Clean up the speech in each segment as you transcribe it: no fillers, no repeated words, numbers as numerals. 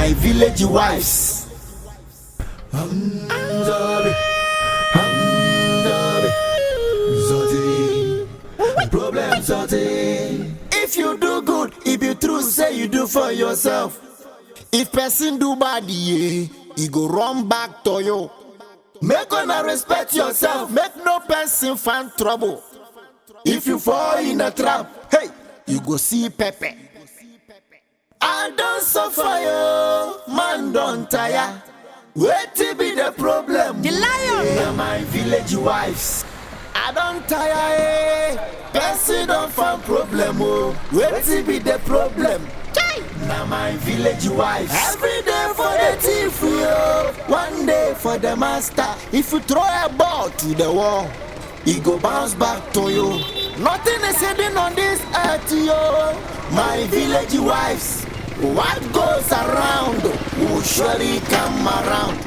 my village wives. Problem sorting. If you do good, it be true, say you do for yourself. If person do bad, he go run back to you. Make gonna respect yourself, make no person find trouble. If you fall in a trap, hey, you go see Pepe. I don't suffer you, man don't tire. Wait to be the problem. The lion. Yeah, my village wives. I don't tire, person don't find problem. Oh, wait to be the problem. Now my village wives. Every day for the thief, yo. One day for the master. If you throw a ball to the wall, it go bounce back to you. Nothing is hidden on this earth, yo. My village wives. What goes around will surely come around.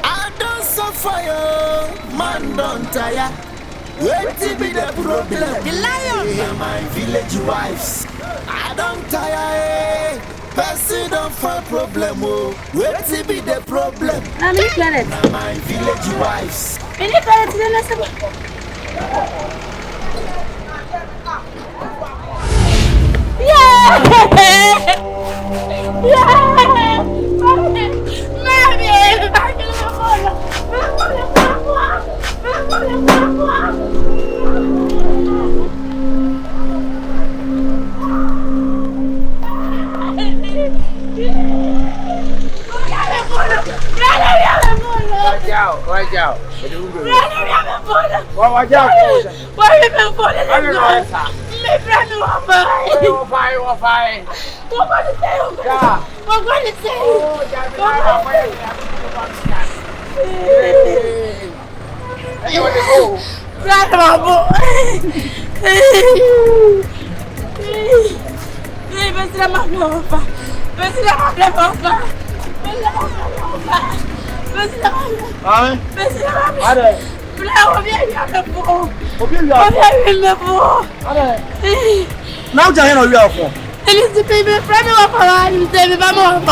I don't suffer, yo. Man don't tire. Wait to be the problem. The lion. Yeah, my village wives. I don't tire. Person don't find problem. Oh, wait to be the problem. I'm in planet. Now my village wives. Any planet in the yeah. Watch out. Now, Jane, are you out for? And it's the baby from our parents, baby, I'm on.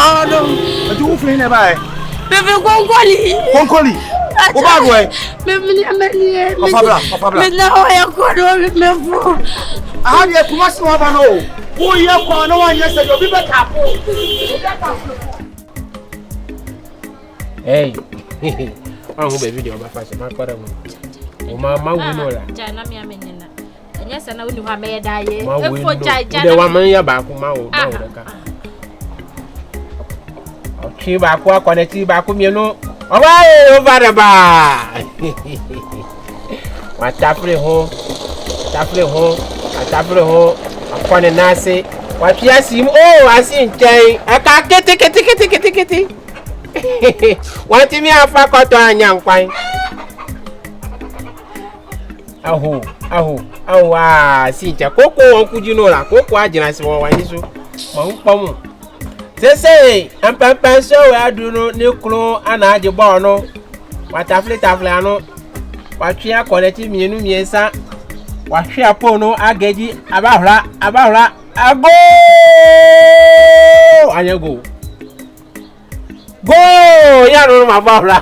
But you feel nearby. Baby, go, Concoli. Go back way. Baby, I'm I have yet to much more than all. Oh, you have no one yesterday. You'll be better. Hey, I'm going to video my fashion. My father, my mother, Jana, me, and yes, I know you have made a year. The woman, back from my own. Okay, back, walk on a tea back with you know. Away over the bar. My tapping home, upon a nasi. What you see? Oh, I see, Jay. I can't get it. What do you mean? I forgot to a young pine. See, Coco, could you know that Coco? I just want to so. They say, I'm Papa, so I do not know Clo and I do Bono. What a flano. What you are connecting me, yes, what she are pono, I get you about her. I go. And you go. Go, you know my barra.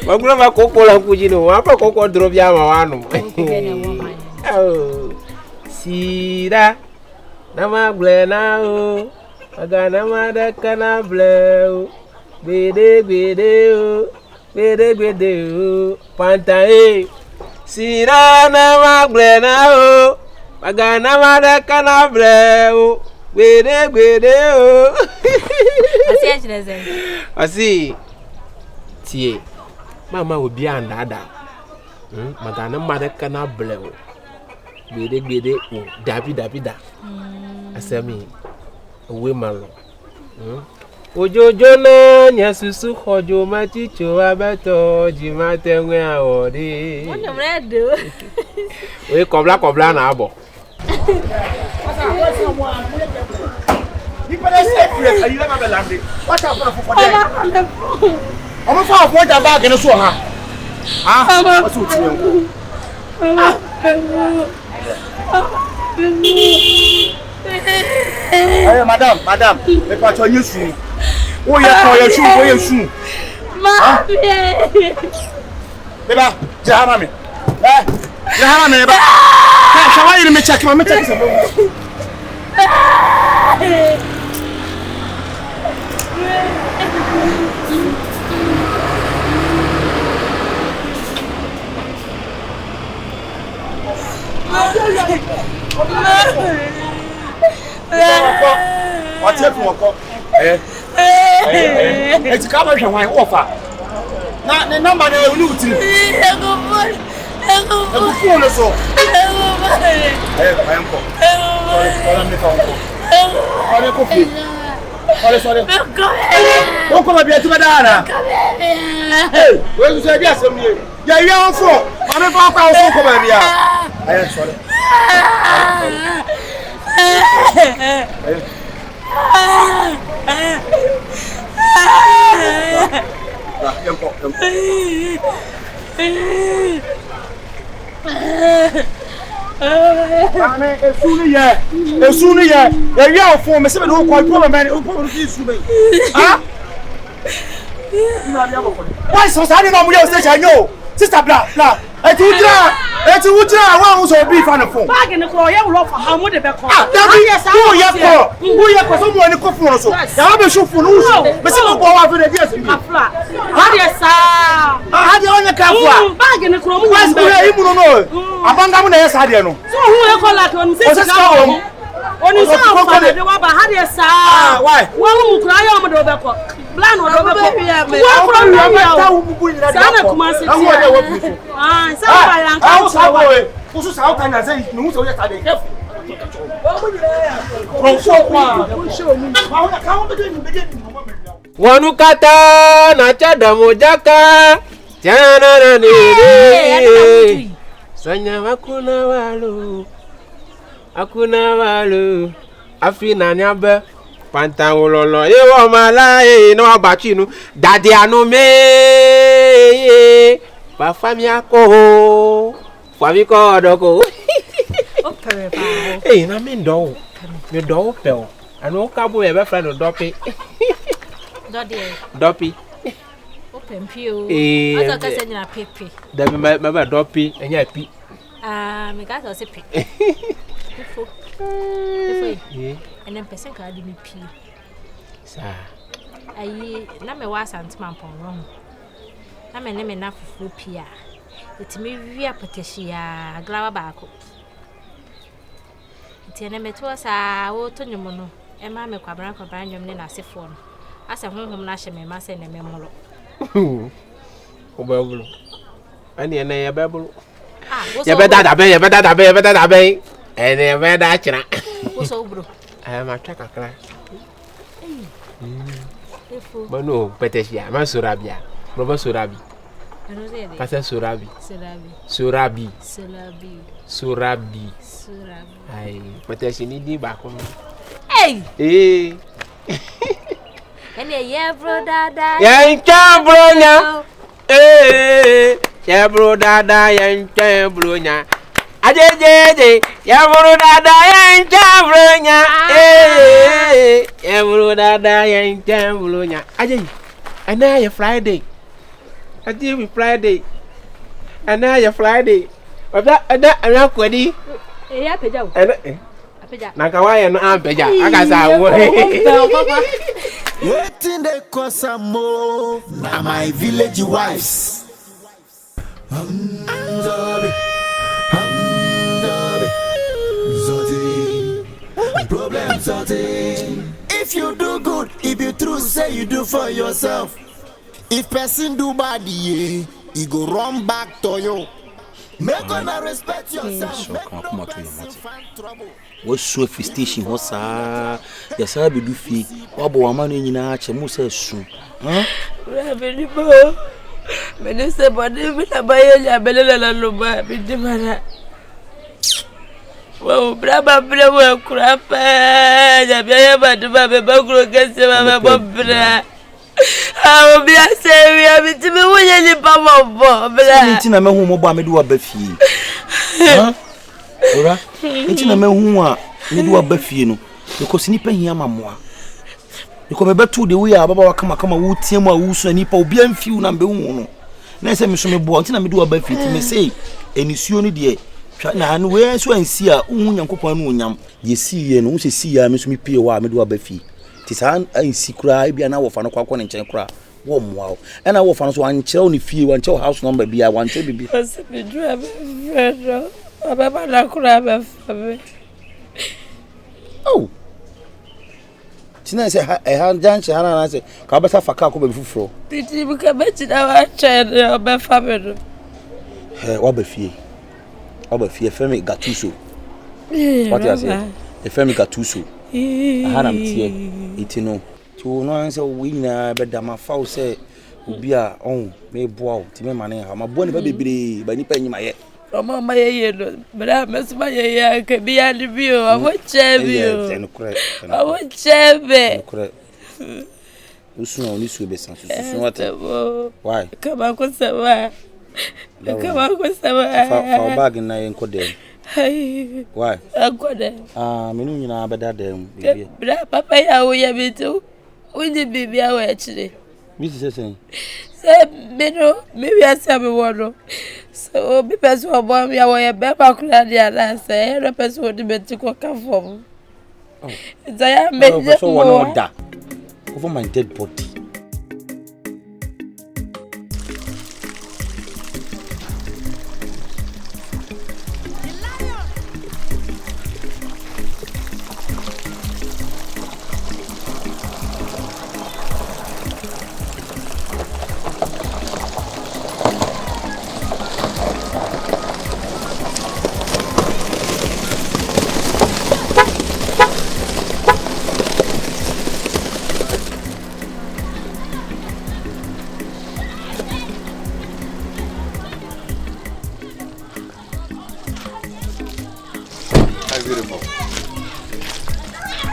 My grandma Coco and Cugino, I'm a Coco drove Yamano. Oh, see that. Nama now, I got nama kana blow. Bede, Pantan, Sira nama now, I got nama kana blow. Bede, I see. Tie, Mama will be another. Magana mother kana blow. Bede, Dabi. Asemi, we malo. Ojo na nyasusu hojo machicho abeto jimate nwe awodi. What am do? We kobla na abo. You better stay free. Are you never landing? What happened for that? I'm for what bag in a so ha. Ah, what's with you? Hey, madam. Me pa cho you shoe. Oh, your shoe. Ma. Beba, jahama me. Jahama me ba. Shawa you me check some. What's it for? It's covered and wine offer. Not the number of looting. Sorry. Don't come here to Madonna. Hey, where you say yes? Yeah, you're on four. I'm about to come here. I am sorry. As soon as you're for me, seven who quite problem, man, who probably is to me. Huh? Why so sad? I'm going to say, I know. Sister Blah. I told you, I want to be fan of phone. Bag in the car, you will offer how much the back. Who you for someone in the coffee also? I have a shoe for no, but some go over the years in the flat. How do you say? How do you on the car? Bag in the car, what's the way you know? Among them, I said, I know. So who will call that one? On his own, how do you say? Why? One who cry on the back. Plan or Sana Kumasi. Ah, how can I say no so yesterday? Wanukata na chada mojaka jana ni sanya hakuna walu afina nyabe Pantan wololo ewo mala no abachinu dade anu me ba fami ako fami ko odoko o pere ba eh na me do pe o anu ka bo e be friend dopi dopi o pempio eh asa ka se nyina pepe da me ba dopi enya pi ah me ka so se pe ifo and then person ka di me pi sa ayi na me wa santima pon ro na me ne me na fufu pi a etimi wi apotehia aglawa baako tiene me to sa wo to nyumo no e ma me kwabran nyum ne na sefo no ase honhom na hye me ma se ne me molo o babulu ani na ya babulu ah ya beda da be ene me da chira wo so bro ma chaka kra efo mano peteshia ma surabia bro surabi ano ze de kasa surabi ai peteshi ni di ba ko hey ene ye bro dada yan bronya ya bro dada yan bronya ajejeje ya bro dada yan bronya ya bro dada yan bronya aje ana ya Friday aje we Friday ana ya Friday ana kwadi ya peja o apeja na kawaya no ampeja akasa wo waiting they cause some more na my village wives problem sorting. If you do good, if you true say you do for yourself. If person do bad, he go run back to you. Make gonna respect yourself. What's so station? What's yes, I be do fee. What about man in a chemusa soon? Huh? Minister, but if I buy a bella loba, be demanded. Well, Brabba crap. I be able to have a bugler against my Bob. I will be a savior. Be to me when you power Bob. Intina me who mobile me do a beefy. Huh? Intina me who me do a beefy. because nipa hia mamoa because me beto the way ababa wakama kama wo tiam a wo so nipa obi amfiu na mbe hu no na se me so me bo nti na me do aba fiti me say enisuo no de na no we so ansi a hu nyankopon no onyam ye si ye no se si ya me so me pie wa me do aba fi ti san ansi kura e bia na wo fa no kwakọ ne nchen kura wo moa e na wo fa no so an kire ni fie wan kire house number bia wan kire bibi se me do aba fredo ababa na kura aba fa me oh tina se ha janche hana na se ka besa faka ko be fufuro titi buka beti na wa chede oba fa me do wa ba fie femi gatuso what you say e femi gatuso hana mtie itino to no an se we nyina be da ma fa o se obi a on me boa o ti me mane ha ma boa ne ba bebre ba nipa nyima ye Mama maye no bra mesma ye ka bia de bio awo chebio awo chebe usu no ni su be san su wata why kama ko sawa fa bag na yen ko dem why akode menu nyina beda dem bibia bra papa ya wo ya bitu unji bibia wa chire mi se meno maybe I say me wono so be person obom ya wo ye be ba kura dia na say e person odi beti ko ka form ya me so one da over my dead body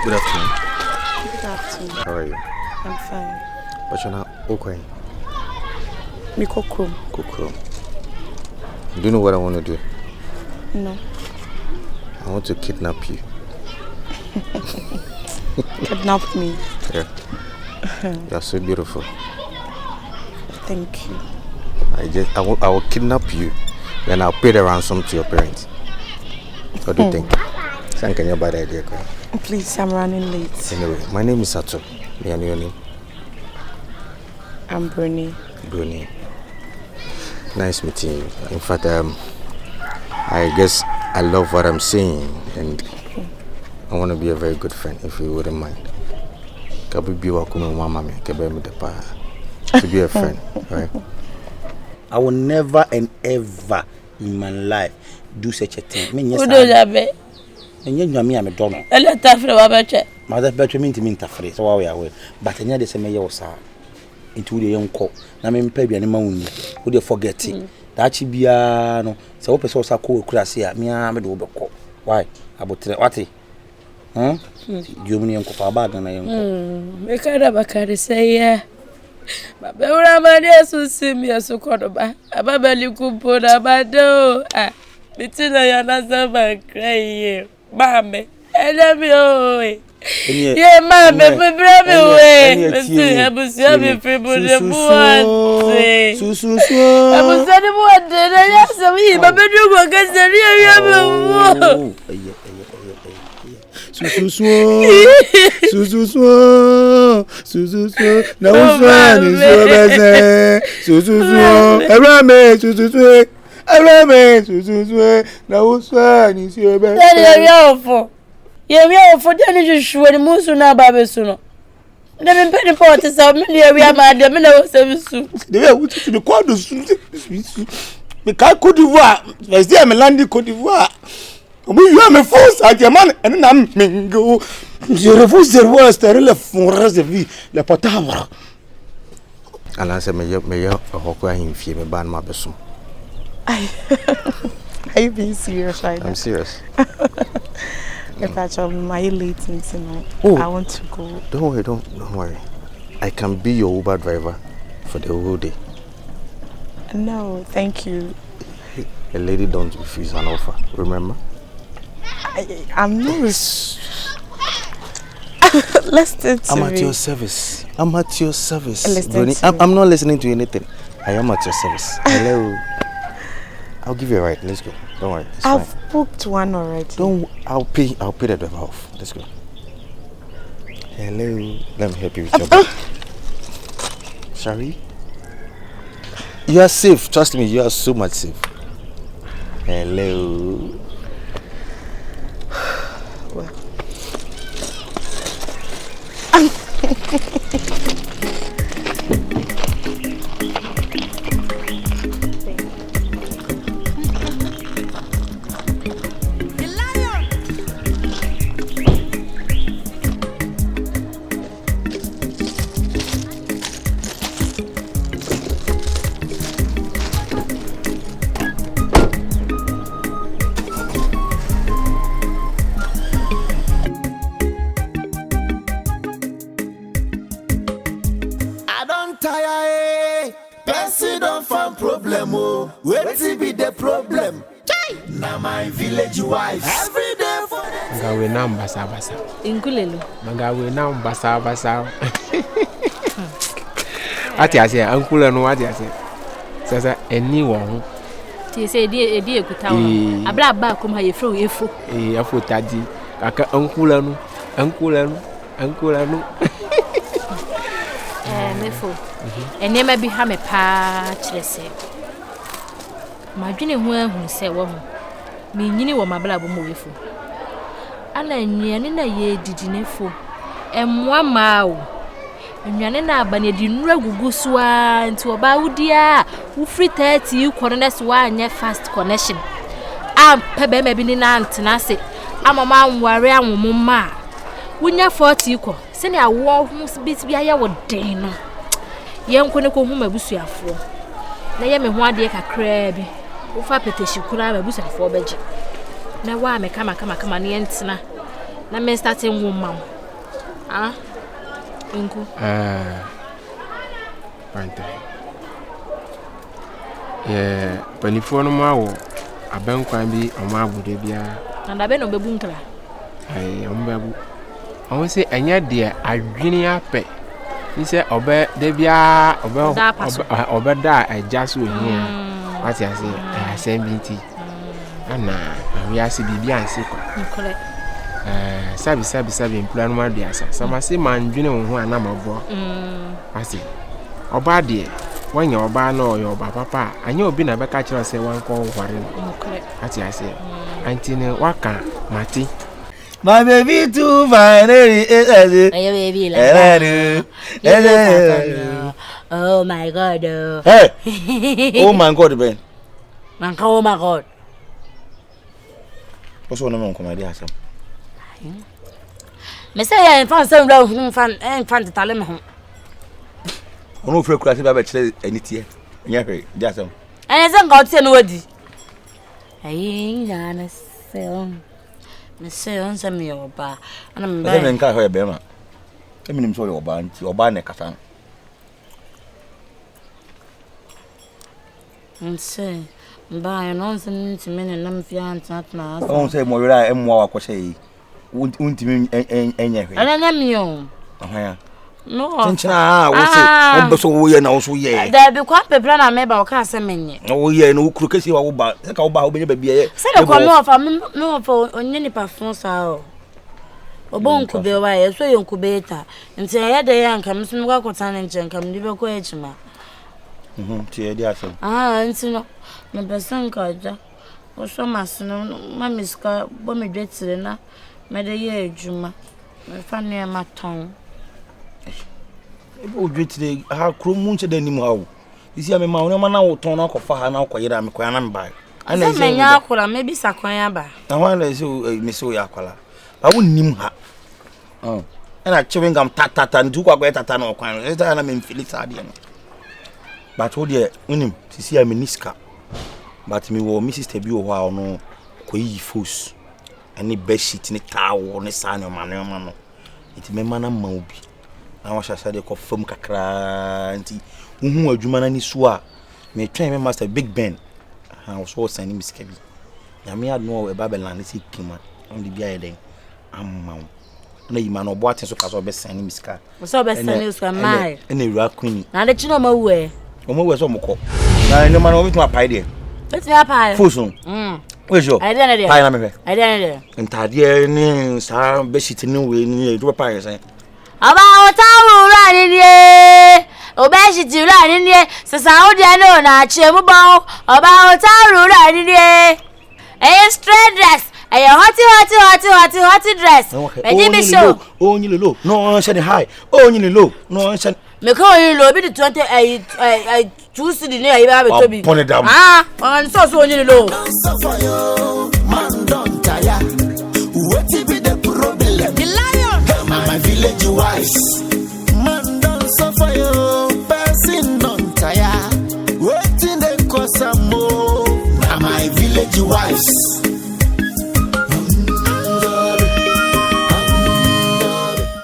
Good afternoon. Good afternoon. How are you? I'm fine. But you're not okay. Me Kwaku. Kwaku. Do you know what I want to do? No. I want to kidnap you. Kidnap me. Yeah. You're so beautiful. Thank you. I will kidnap you, then I'll pay the ransom to your parents. What do you think? Thank you, bad idea. Please, I'm running late. Anyway, my name is Sato. May I know your name? I'm Bruni. Bruni. Nice meeting you. In fact, I guess I love what I'm saying, and I want to be a very good friend, if you wouldn't mind. To be a friend, right? I will never and ever in my life do such a thing. Who do that be? And you know me, I'm a donor. A letter for Wabacha. Mother better mean to mean to free, so we are away. But I know the same year, sir. Into the young court. Now, I'm paying any money. Would you forget it? That she be no. So, open source, I call class here. Me, I'm a double call. Why? About what? You mean uncle for bag and I am. Make a carry say, yeah. But Awurama dey so see me so kodoba. Ababeli kumpo na bado. Between ya na sama cry. Mame, elemi o. Ye mame, me brave we. Nti abusia me people de buate. Su. Abusia de buate na ya so yi babedu go gaseri ya me. Su. Na uswa ni so beze. Su. Awurama su. Na uswa ni so beze. Ye ofo de ni hwehwe ni musu na babesu no. Na me pedi pot so me de wi amade me na wo sebisu. De we wuti to the kwado su. Me ka Côte d'Ivoire. First day me land Côte d'Ivoire. You are my force à diamant et non mingo. Je refuse de voir stérile le fond reste de vie le potable. And I said, me hokwa him fie me ban ma besom. Are you being serious right now? I'm serious. In fact, I'm late tonight. Oh, I want to go. Don't worry. I can be your Uber driver for the whole day. No, thank you. A lady don't refuse an offer. Remember? I'm not. Listen to I'm me. at your service. I'm at your service. Listen Brony. to me. I'm not listening to anything. I am at your service. Hello. I'll give you a ride. Let's go. Don't worry. It's I've fine. booked one already. I'll pay the driver off. Let's go. Hello. Let me help you with your bag. Shari? You are safe. Trust me, you are so much safe. Hello. Well. Wetin be the problem? Na my village wife. Every day for them. Gawe na mbasa basa. Ingulelo. Gawe na mbasa basa. Ati ase ankula no ati ase. Sasa eni wo ho. Ti se edi ekuta wo. Abla ba kom ha yefro yefo. Afo tadi. Kaka ankula no. Mefo. Enema bi ha me pa kyerese. Madwene ho ahun se wo ho. Me nyini wo mabla bo mo wefo. Ana nnuane na ye didinefo. Emmoa ma o. Nnuane na aba na di nura gugu so a nti oba wudia wo free 30 connect so anya fast connection. Am pebe me bi ni na antena se. Amama anware anwomma. Wunya 40 ko. Se ne awo hu bit bia ya wo den no. Yenko ne ko hu mabusuafo. Na ye me ho ade kakra bi. Wo fa peteshi kura mabusuafo beje. Na wa me kama ne entena. Na me starting woman. Ah. Nku. Pantan. Panifo no ma wo abankwan bi o ma abude bia. Na da be no bebu nkra. O mbabu. O se anya de adwene ape. Ni se obe de bia obe da ajaso hia. Ati ase asembiti. Ana wi ase bibia anse kwa. Nkole. Sabi plan ma de asa. Sama se mandwene wo ho ana mabo. Ase. Oba de wanya oba na oyo oba papa. Anya obi na beka kira se wanko hware. Nkole. Ati ase. Antine waka mati. My baby too fine. Hey baby like. Oh my god. Hey. Oh my god, Ben. Oh my god. What's one of them come idea some? Me say I fan some round fan to tell me. Ono free kura se ba chere enitie. Nya hwe, dia some. I say God say no wadi. Ayi na na say me say on say me oba. Ana me ba. Say me nka hwe be ma. Eminim so oba nti oba na kasa. Nse mba no nse ntimi ne nam fi antana. On say mo wira emwa wa kwose yi. Untimi enya hwe. Ana na mi o. Aha. No. Chinchina wo say wo be so wo ye na wo so ye. Da bi kwa pepla na me ba o ka se menye. Wo ye na wo kuru kesi wa wo ba. Se ka wo ba wo be bia ye. Se le kwa me ofa onye ni parfum sa o. Obo nkube wa ye so ye nkube ta. Nti ye de ya nka msumi kwa kwota ne nche nka mdi be ko echima. Ti ye dia asem. Nti no. Me person ka ja. O so masino ma miska bo me dwetire na me de ye adwuma. Me fa ne ma ton. Ebo dwetire ha kromu nche da nim ha wo. Isi ame ma wona na wo ton na kofa ha na koyira me koya na mba. Ana se menya akora me bi sakwan aba. Na wa na se me se o ya akwala. Ba wo nim ha. Ana chewing gum tata ndu kwa gwa tata na okwan. Esa na me mfili sa de no. But wo de unim sisi ame niska. But me wo mi sister bi wo ha ono koyi fos. Ani bedsheet ni towel ni sa no no. Iti me mana ma obi. Na wa shasha de ko fam kakra nti hu adwuma na ni so a me twen me master Big Ben. Ha so sani miska bi. Ya me adno e Babylon ni si kima. On di bia ye den. Amma. na yima no bo aten so ka so be sane miska so be sane so mai na ewura queen na de chino ma we o mo we so mo ko na ne ma no bitu apai de bitu apai fuso we jo I dey pai na me I dey ntade ni sa be shit ni we ni e do pai sen aba o tawo ra ni ni o be shit ra ni ni se sa o de no na che mu bon aba o tawo ra ni ni straight dress hot dress. Me show. Oh, you low. No, shine high. Oh, you low. No, shine. Me call you low. Be the 20. I choose the near. You have to be. Pon it down. On you low. Man, don't tire.